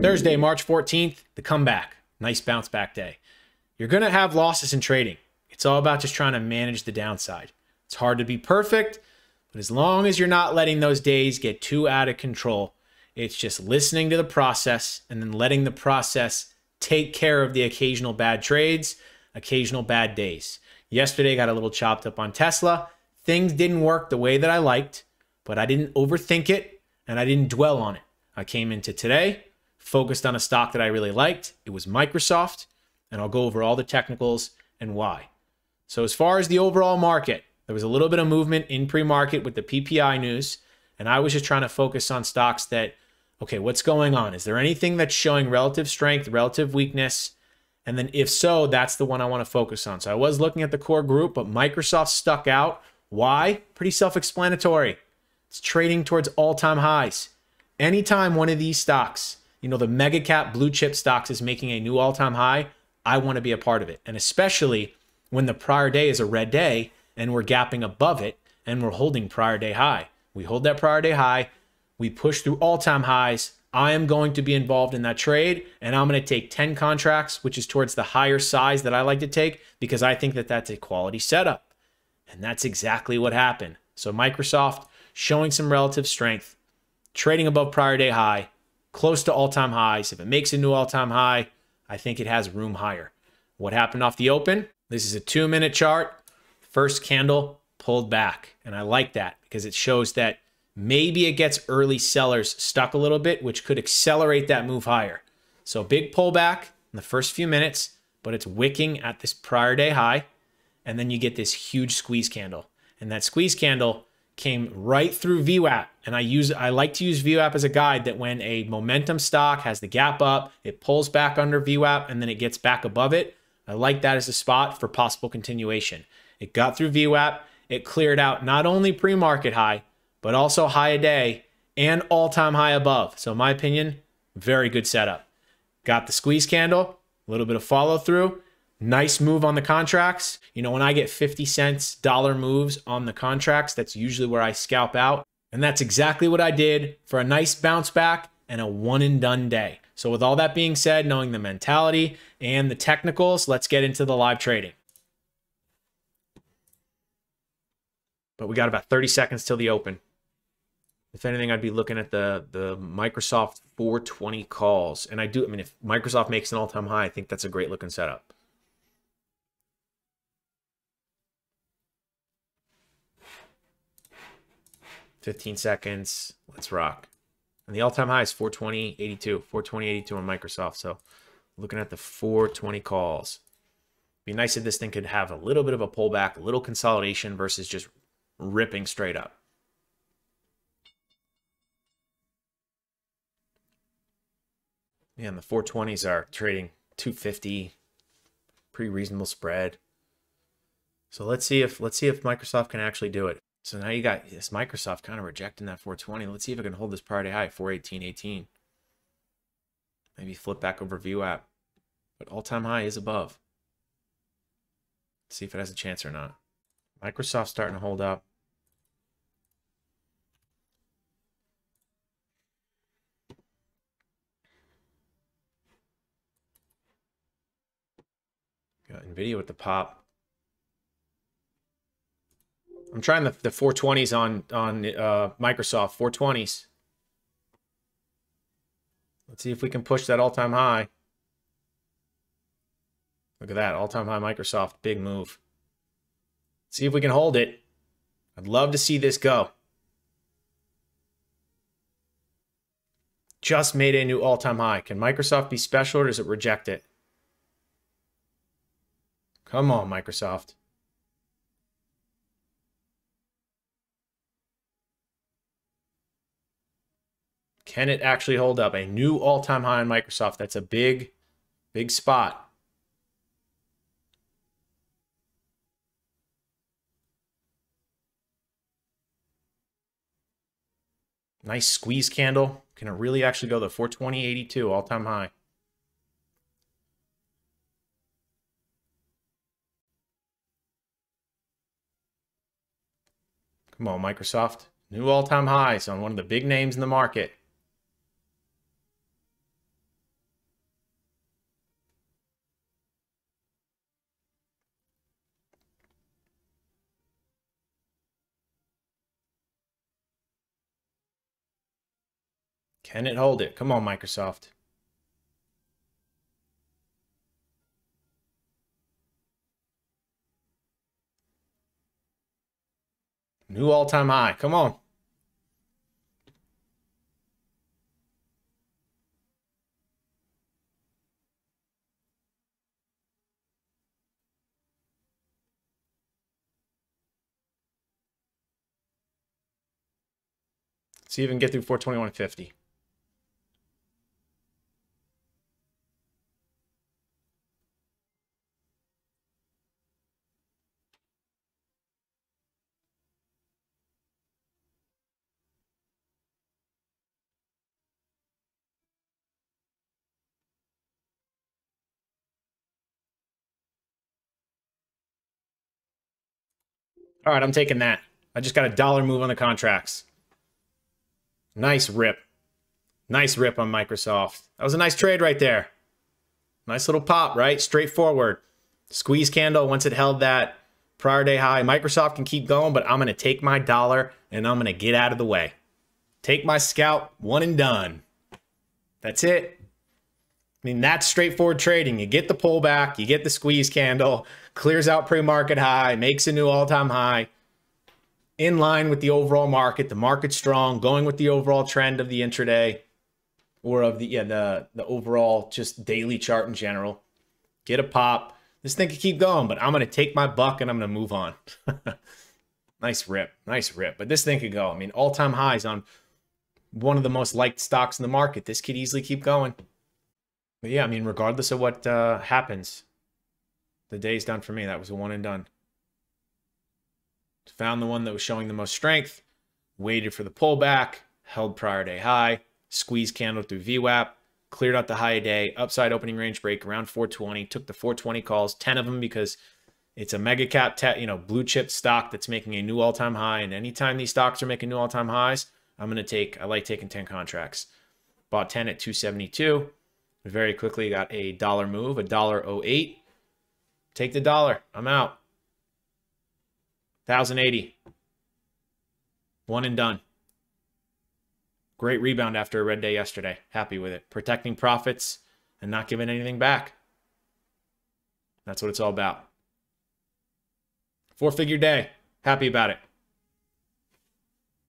Thursday, March 14th, the comeback. Nice bounce back day. You're going to have losses in trading. It's all about just trying to manage the downside. It's hard to be perfect, but as long as you're not letting those days get too out of control, it's just listening to the process and then letting the process take care of the occasional bad trades, occasional bad days. Yesterday, got a little chopped up on Tesla. Things didn't work the way that I liked, but I didn't overthink it and I didn't dwell on it. I came into today, focused on a stock that I really liked. It was Microsoft, and I'll go over all the technicals and why. So as far as the overall market, there was a little bit of movement in pre-market with the PPI news, and I was just trying to focus on stocks that, okay, what's going on? Is there anything that's showing relative strength, relative weakness? And then if so, that's the one I want to focus on. So I was looking at the core group, but Microsoft stuck out. Why? Pretty self-explanatory. It's trading towards all-time highs. Anytime one of these stocks, the mega cap blue chip stocks is making a new all-time high, I want to be a part of it. And especially when the prior day is a red day and we're gapping above it and we're holding prior day high. We hold that prior day high, we push through all-time highs. I am going to be involved in that trade, and I'm going to take 10 contracts, which is towards the higher size that I like to take because I think that that's a quality setup. And that's exactly what happened. So Microsoft showing some relative strength, trading above prior day high, close to all-time highs. If it makes a new all-time high, I think it has room higher. What happened off the open? This is a 2-minute chart. First candle pulled back. And I like that because it shows that maybe it gets early sellers stuck a little bit, which could accelerate that move higher. So big pullback in the first few minutes, but it's wicking at this prior day high. And then you get this huge squeeze candle. And that squeeze candle came right through VWAP. And I like to use VWAP as a guide that when a momentum stock has the gap up, it pulls back under VWAP and then it gets back above it. I like that as a spot for possible continuation. It got through VWAP. It cleared out not only pre-market high, but also high a day and all-time high above. So in my opinion, very good setup. Got the squeeze candle, a little bit of follow through. Nice move on the contracts. When I get 50 cents dollar moves on the contracts, that's usually where I scalp out. And that's exactly what I did for a nice bounce back and a one and done day. So with all that being said, knowing the mentality and the technicals, let's get into the live trading. But we got about 30 seconds till the open. If anything, I'd be looking at the Microsoft 420 calls. And if Microsoft makes an all-time high, I think that's a great looking setup. $15 seconds. Let's rock. And the all-time high is 420.82. 420.82 on Microsoft. So looking at the 420 calls. Be nice if this thing could have a little bit of a pullback, a little consolidation versus just ripping straight up. Yeah, and the 420s are trading 250. Pretty reasonable spread. So let's see if Microsoft can actually do it. So now you got this Microsoft kind of rejecting that 420. Let's see if it can hold this prior day high, 418.18. Maybe flip back over VWAP. But all-time high is above. Let's see if it has a chance or not. Microsoft's starting to hold up. Got NVIDIA with the pop. I'm trying the 420s on Microsoft, 420s. Let's see if we can push that all-time high. Look at that, all-time high Microsoft, big move. Let's see if we can hold it. I'd love to see this go. Just made a new all-time high. Can Microsoft be special or does it reject it? Come on, Microsoft. Can it actually hold up? A new all-time high on Microsoft. That's a big, big spot. Nice squeeze candle. Can it really actually go to 420.82 all-time high? Come on, Microsoft. New all-time highs on one of the big names in the market. Can it hold it? Come on, Microsoft. New all-time high. Come on. See if we can get through 421.50. All right, I'm taking that. I just got a dollar move on the contracts. Nice rip. Nice rip on Microsoft. That was a nice trade right there. Nice little pop, right? Straightforward. Squeeze candle once it held that prior day high. Microsoft can keep going, but I'm going to take my dollar and I'm going to get out of the way. Take my scalp, one and done. That's it. I mean, that's straightforward trading. You get the pullback, you get the squeeze candle, clears out pre-market high, makes a new all-time high. In line with the overall market. The market's strong, going with the overall trend of the intraday or of the overall just daily chart in general. Get a pop. This thing could keep going, but I'm going to take my buck and I'm going to move on. Nice rip. Nice rip. But this thing could go. I mean, all-time highs on one of the most liked stocks in the market. This could easily keep going. But yeah, I mean, regardless of what happens, the day's done for me. That was a one and done. Found the one that was showing the most strength, waited for the pullback, held prior day high, squeeze candle through VWAP, cleared out the high day, upside opening range break around 420, took the 420 calls, 10 of them because it's a mega cap, blue chip stock that's making a new all-time high. And anytime these stocks are making new all-time highs, I like taking 10 contracts. Bought 10 at 272. Very quickly got a dollar move, $1.08. Take the dollar. I'm out. 1,080. One and done. Great rebound after a red day yesterday. Happy with it. Protecting profits and not giving anything back. That's what it's all about. 4-figure day. Happy about it.